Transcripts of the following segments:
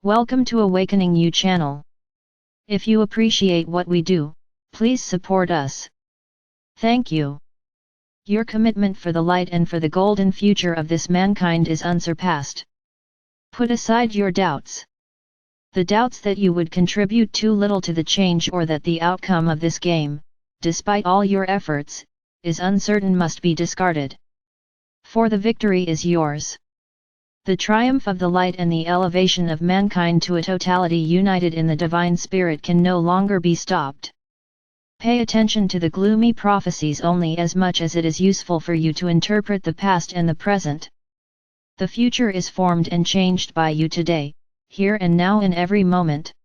Welcome to AwakeningYOU channel. If you appreciate what we do, please support us. Thank you. Your commitment for the light and for the golden future of this mankind is unsurpassed. Put aside your doubts. The doubts that you would contribute too little to the change or that the outcome of this game, despite all your efforts, is uncertain must be discarded. For the victory is yours. The triumph of the light and the elevation of mankind to a totality united in the divine spirit can no longer be stopped. Pay attention to the gloomy prophecies only as much as it is useful for you to interpret the past and the present. The future is formed and changed by you today, here and now in every moment.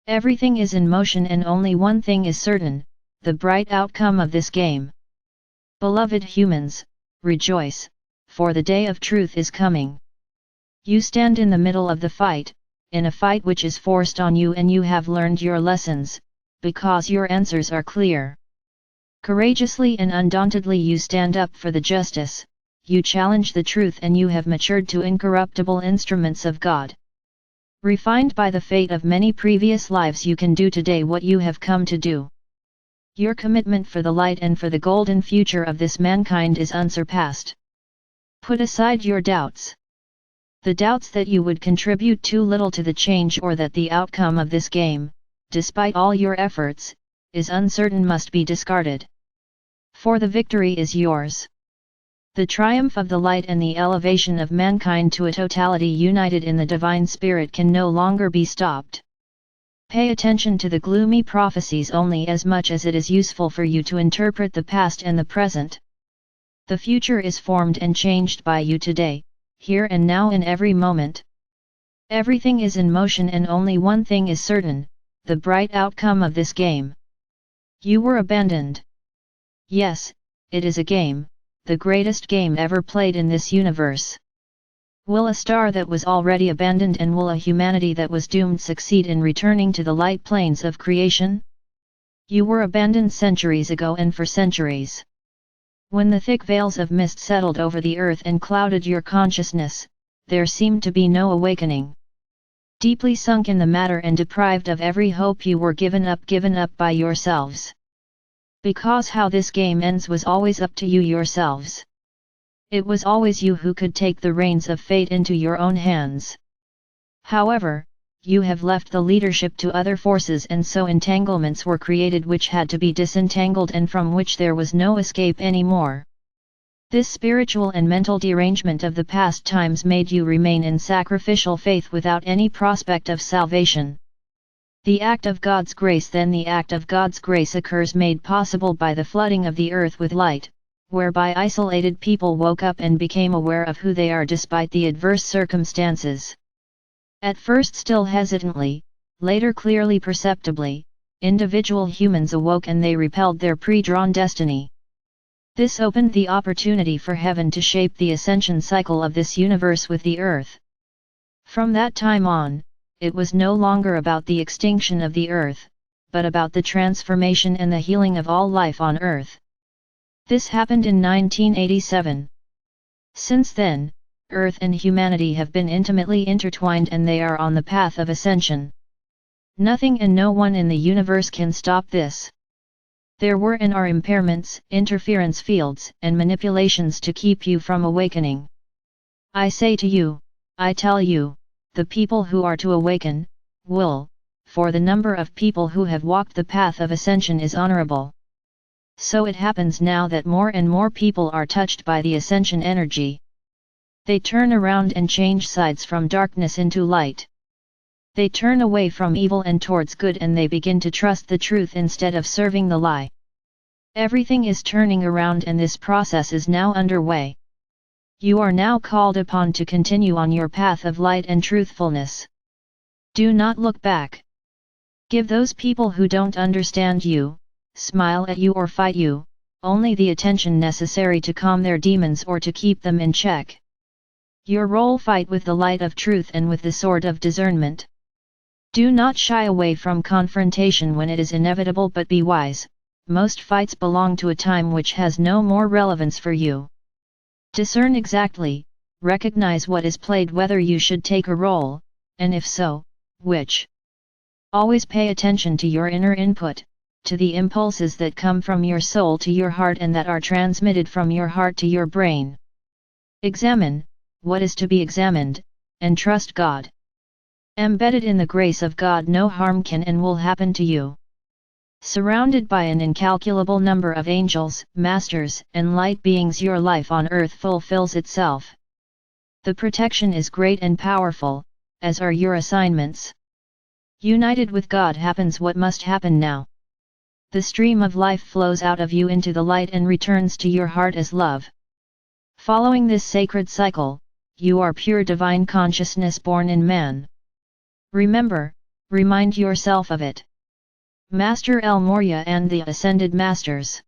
Everything is in motion and only one thing is certain, the bright outcome of this game. Beloved humans, rejoice, for the day of truth is coming. You stand in the middle of the fight, in a fight which is forced on you, and you have learned your lessons, because your answers are clear. Courageously and undauntedly you stand up for the justice, you challenge the truth, and you have matured to incorruptible instruments of God. Refined by the fate of many previous lives, you can do today what you have come to do. Your commitment for the light and for the golden future of this mankind is unsurpassed. Put aside your doubts. The doubts that you would contribute too little to the change or that the outcome of this game, despite all your efforts, is uncertain must be discarded. For the victory is yours. The triumph of the light and the elevation of mankind to a totality united in the divine spirit can no longer be stopped. Pay attention to the gloomy prophecies only as much as it is useful for you to interpret the past and the present. The future is formed and changed by you today, here and now in every moment. Everything is in motion and only one thing is certain, the bright outcome of this game. You were abandoned. Yes, it is a game, the greatest game ever played in this universe. Will a star that was already abandoned and will a humanity that was doomed succeed in returning to the light planes of creation? You were abandoned centuries ago and for centuries. When the thick veils of mist settled over the earth and clouded your consciousness, there seemed to be no awakening. Deeply sunk in the matter and deprived of every hope, you were given up by yourselves. Because how this game ends was always up to you yourselves. It was always you who could take the reins of fate into your own hands. However, you have left the leadership to other forces, and so entanglements were created which had to be disentangled and from which there was no escape anymore. This spiritual and mental derangement of the past times made you remain in sacrificial faith without any prospect of salvation. The act of God's grace occurs, made possible by the flooding of the earth with light, whereby isolated people woke up and became aware of who they are despite the adverse circumstances. At first still hesitantly, later clearly perceptibly, individual humans awoke and they repelled their pre-drawn destiny. This opened the opportunity for heaven to shape the ascension cycle of this universe with the earth. From that time on, it was no longer about the extinction of the earth, but about the transformation and the healing of all life on earth. This happened in 1987. Since then, Earth and humanity have been intimately intertwined and they are on the path of ascension. Nothing and no one in the universe can stop this. There were and are impairments, interference fields, and manipulations to keep you from awakening. I say to you, I tell you, the people who are to awaken, will, for the number of people who have walked the path of ascension is honorable. So it happens now that more and more people are touched by the ascension energy. They turn around and change sides from darkness into light. They turn away from evil and towards good, and they begin to trust the truth instead of serving the lie. Everything is turning around and this process is now underway. You are now called upon to continue on your path of light and truthfulness. Do not look back. Give those people who don't understand you, smile at you or fight you, only the attention necessary to calm their demons or to keep them in check. Your role: fight with the light of truth and with the sword of discernment. Do not shy away from confrontation when it is inevitable, but be wise. Most fights belong to a time which has no more relevance for you. Discern exactly, recognize what is played, whether you should take a role, and if so, which? Always pay attention to your inner input, to the impulses that come from your soul to your heart and that are transmitted from your heart to your brain. Examine what is to be examined, and trust God. Embedded in the grace of God, no harm can and will happen to you. Surrounded by an incalculable number of angels, masters, and light beings, your life on earth fulfills itself. The protection is great and powerful, as are your assignments. United with God happens what must happen now. The stream of life flows out of you into the light and returns to your heart as love. Following this sacred cycle, you are pure divine consciousness born in man. Remember, remind yourself of it. Master El Morya and the Ascended Masters.